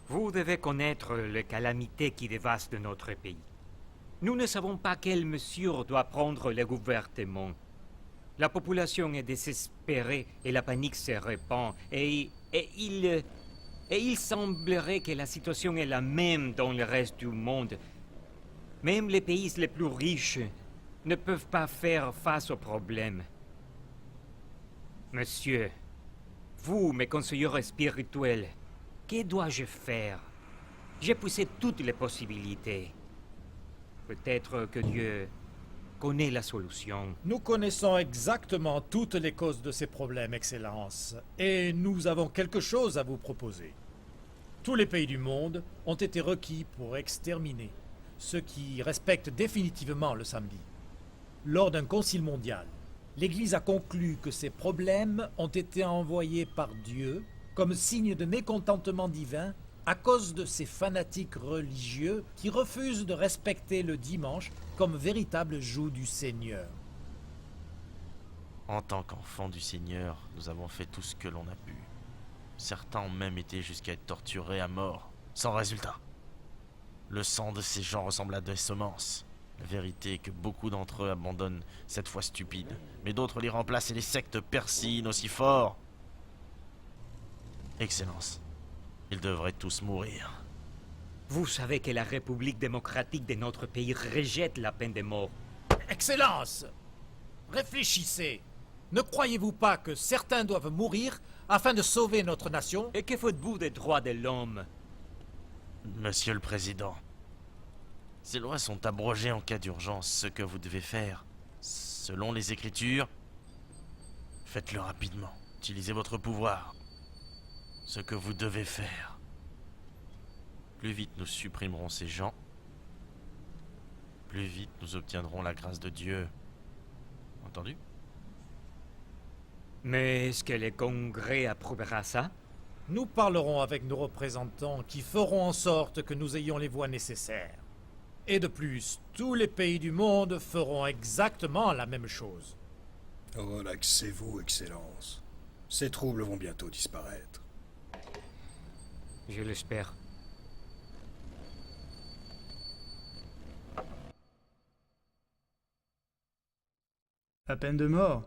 Vous devez connaître les calamités qui dévastent notre pays. Nous ne savons pas quelles mesures doit prendre le gouvernement. La population est désespérée et la panique se répand. Et il semblerait que la situation est la même dans le reste du monde. Même les pays les plus riches ne peuvent pas faire face aux problèmes. Monsieur, vous, mes conseillers spirituels, que dois-je faire? J'ai poussé toutes les possibilités. Peut-être que Dieu connaît la solution. Nous connaissons exactement toutes les causes de ces problèmes, Excellence, et nous avons quelque chose à vous proposer. Tous les pays du monde ont été requis pour exterminer ceux qui respectent définitivement le samedi. Lors d'un concile mondial, l'Église a conclu que ces problèmes ont été envoyés par Dieu comme signe de mécontentement divin à cause de ces fanatiques religieux qui refusent de respecter le dimanche comme véritable jour du Seigneur. En tant qu'enfants du Seigneur, nous avons fait tout ce que l'on a pu. Certains ont même été jusqu'à être torturés à mort, sans résultat. Le sang de ces gens ressemble à des semences. La vérité est que beaucoup d'entre eux abandonnent cette foi stupide, mais d'autres les remplacent et les sectes persinent aussi fort. Excellence, ils devraient tous mourir. Vous savez que la République démocratique de notre pays rejette la peine de mort. Excellence, réfléchissez. Ne croyez-vous pas que certains doivent mourir afin de sauver notre nation? Et que faites-vous des droits de l'homme? Monsieur le Président, ces lois sont abrogées en cas d'urgence. Ce que vous devez faire, selon les Écritures, faites-le rapidement. Utilisez votre pouvoir. Ce que vous devez faire. Plus vite nous supprimerons ces gens, plus vite nous obtiendrons la grâce de Dieu. Entendu? Mais est-ce que le Congrès approuvera ça? Nous parlerons avec nos représentants qui feront en sorte que nous ayons les voix nécessaires. Et de plus, tous les pays du monde feront exactement la même chose. Relaxez-vous, Excellence. Ces troubles vont bientôt disparaître. Je l'espère. La peine de mort.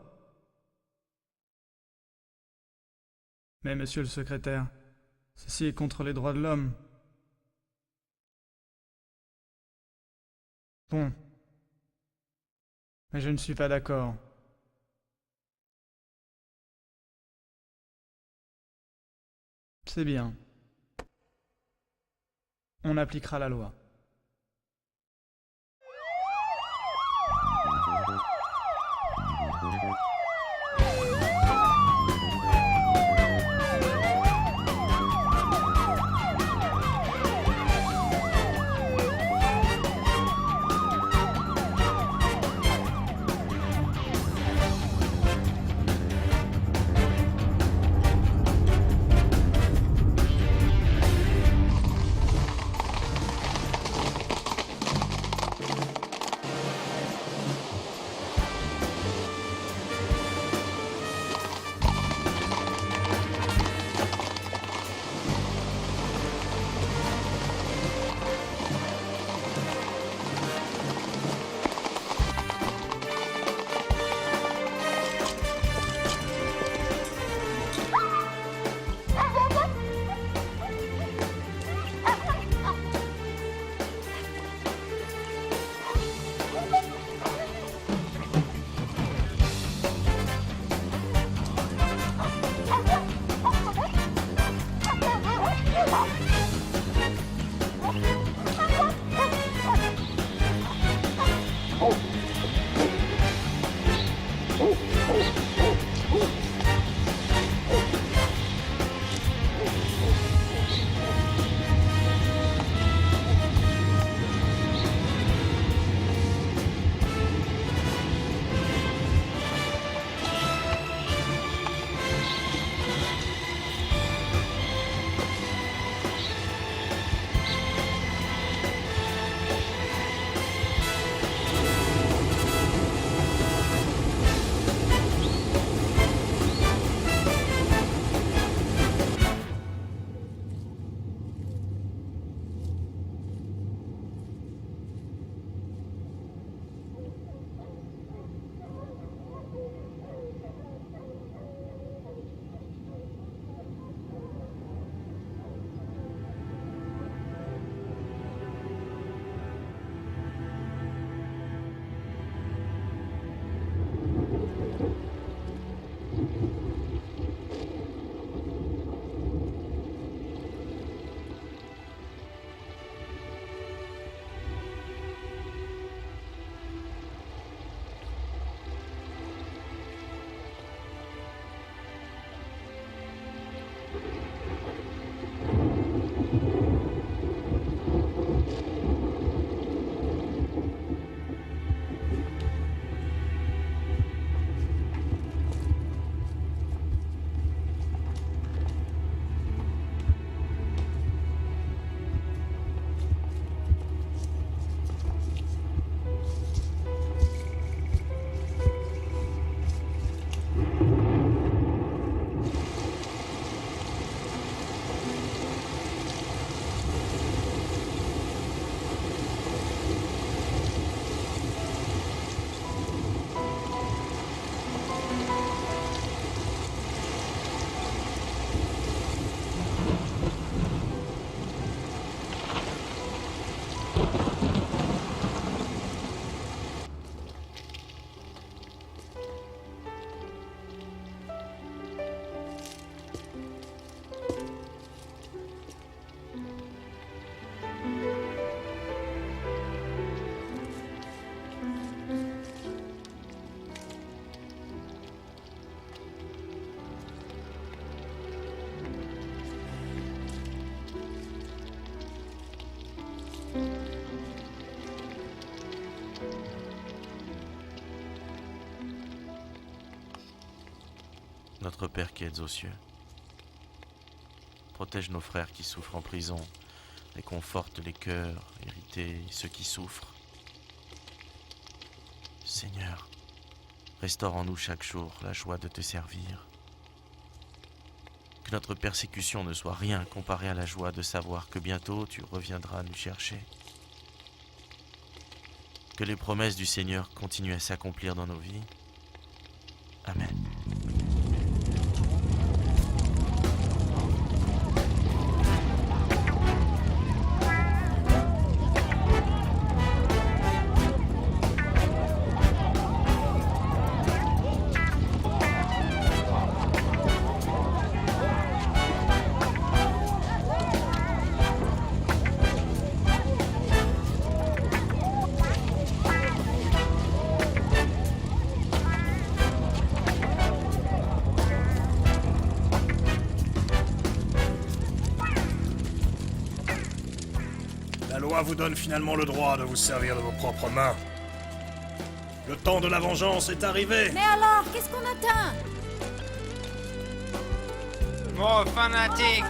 Mais monsieur le secrétaire, ceci est contre les droits de l'homme. Bon. Mais je ne suis pas d'accord. C'est bien. On appliquera la loi. Notre Père qui êtes aux cieux, protège nos frères qui souffrent en prison et conforte les cœurs irrités et ceux qui souffrent. Seigneur, restaure en nous chaque jour la joie de te servir. Que notre persécution ne soit rien comparée à la joie de savoir que bientôt tu reviendras nous chercher. Que les promesses du Seigneur continuent à s'accomplir dans nos vies. Amen. La loi vous donne finalement le droit de vous servir de vos propres mains. Le temps de la vengeance est arrivé. Mais alors, qu'est-ce qu'on atteint? Mort fanatique!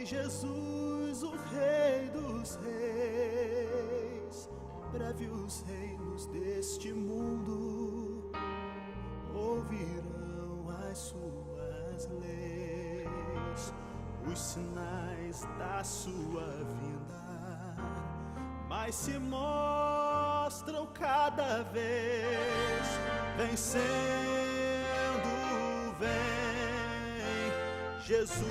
Jesus, o Rei dos Reis, breve os reinos deste mundo ouvirão as suas leis, os sinais da sua vinda, mas se mostram cada vez vencendo, vem Jesus.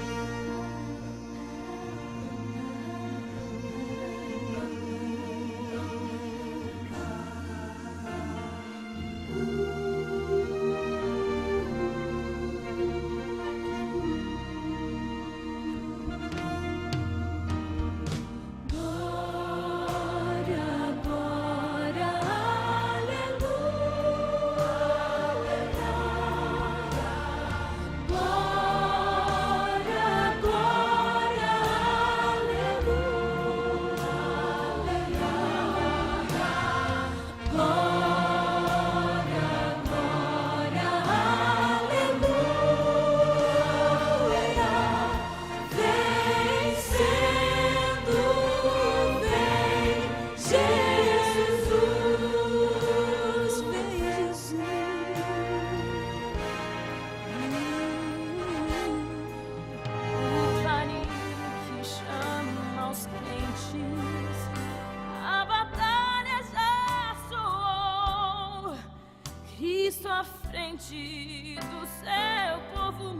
Cristo à frente do seu povo,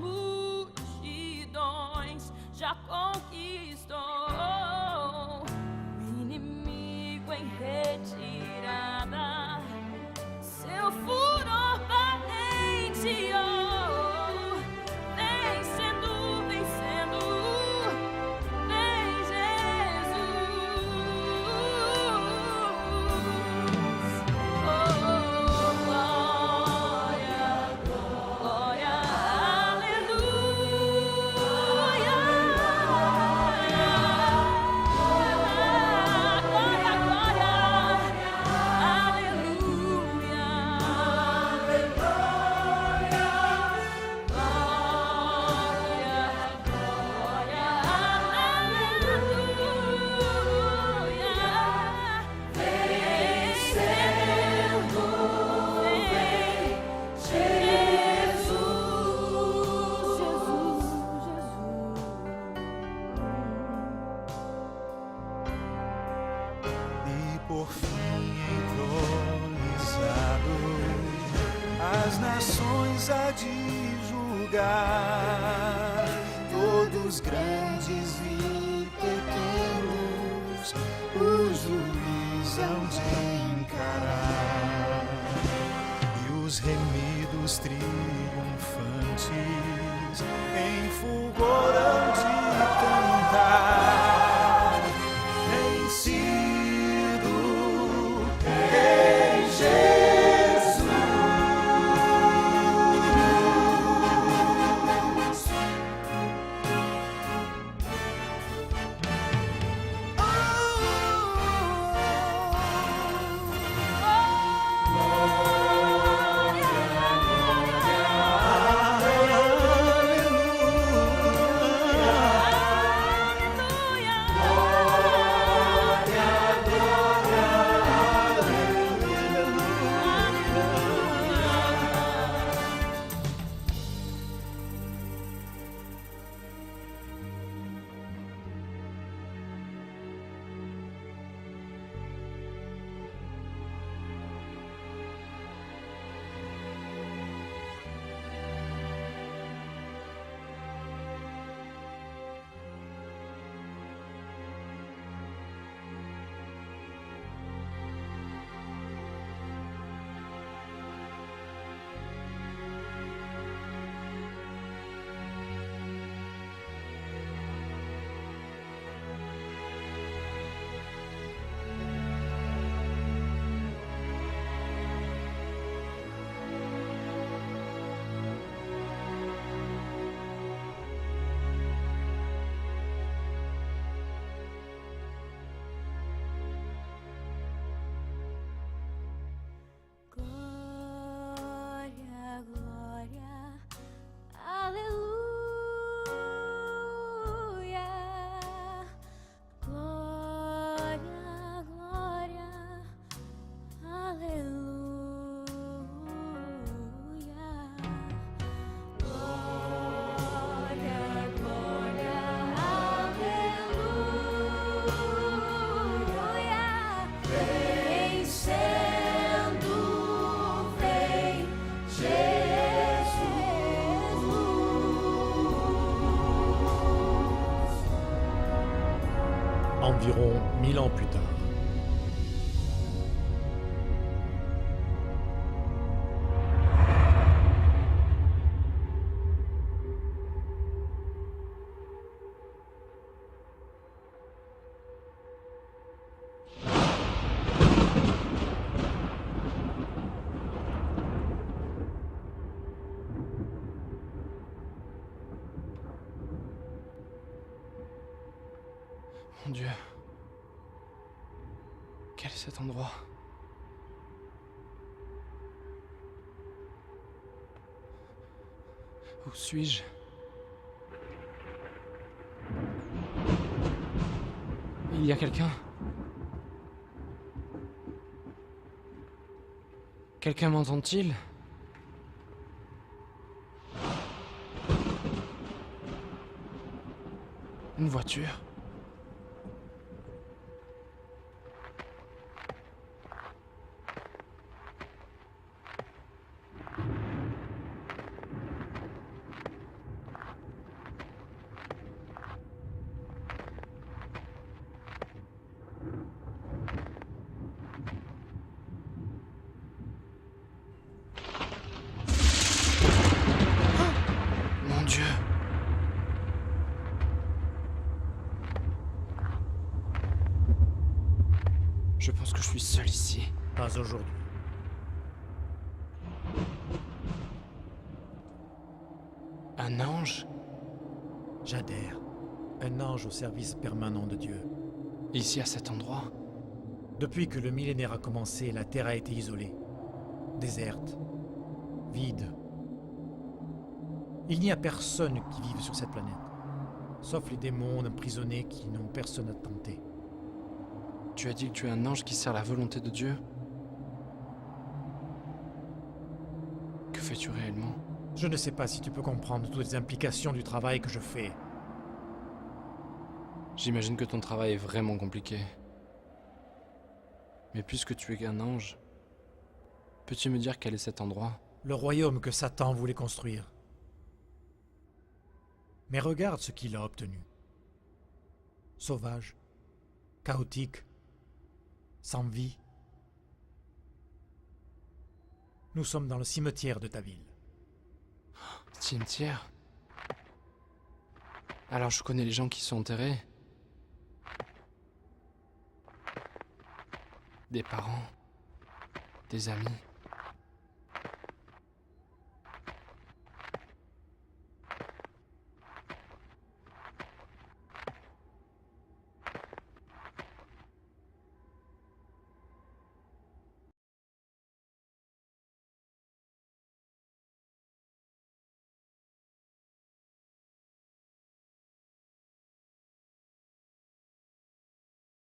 multidões já conquistou. O inimigo em retirada, seu furor patenteou. Vencendo, vencendo, vem Jesus. Oh, glória, glória, aleluia. Glória, glória, aleluia. E por fim entronizado, as nações há de julgar, todos grandes e pequenos, o juiz hão de encarar, e os remidos triunfantes em fulgor hão de cantar, vencido em Jesus. Aleluia. environ 1000 ans plus tard. Mon Dieu. Quel est cet endroit? Où suis-je? Il y a quelqu'un? Quelqu'un m'entend-il? Une voiture? Mon Dieu. Je pense que je suis seul ici. Pas aujourd'hui. Un ange? J'adhère. Un ange au service permanent de Dieu. Ici, à cet endroit? Depuis que le millénaire a commencé, la Terre a été isolée. Déserte. Vide. Il n'y a personne qui vive sur cette planète. Sauf les démons emprisonnés qui n'ont personne à tenter. Tu as dit que tu es un ange qui sert la volonté de Dieu? Que fais-tu réellement? Je ne sais pas si tu peux comprendre toutes les implications du travail que je fais. J'imagine que ton travail est vraiment compliqué. Mais puisque tu es qu'un ange, peux-tu me dire quel est cet endroit? Le royaume que Satan voulait construire. Mais regarde ce qu'il a obtenu. Sauvage, chaotique, sans vie. Nous sommes dans le cimetière de ta ville. Cimetière? Alors je connais les gens qui sont enterrés. Des parents, des amis.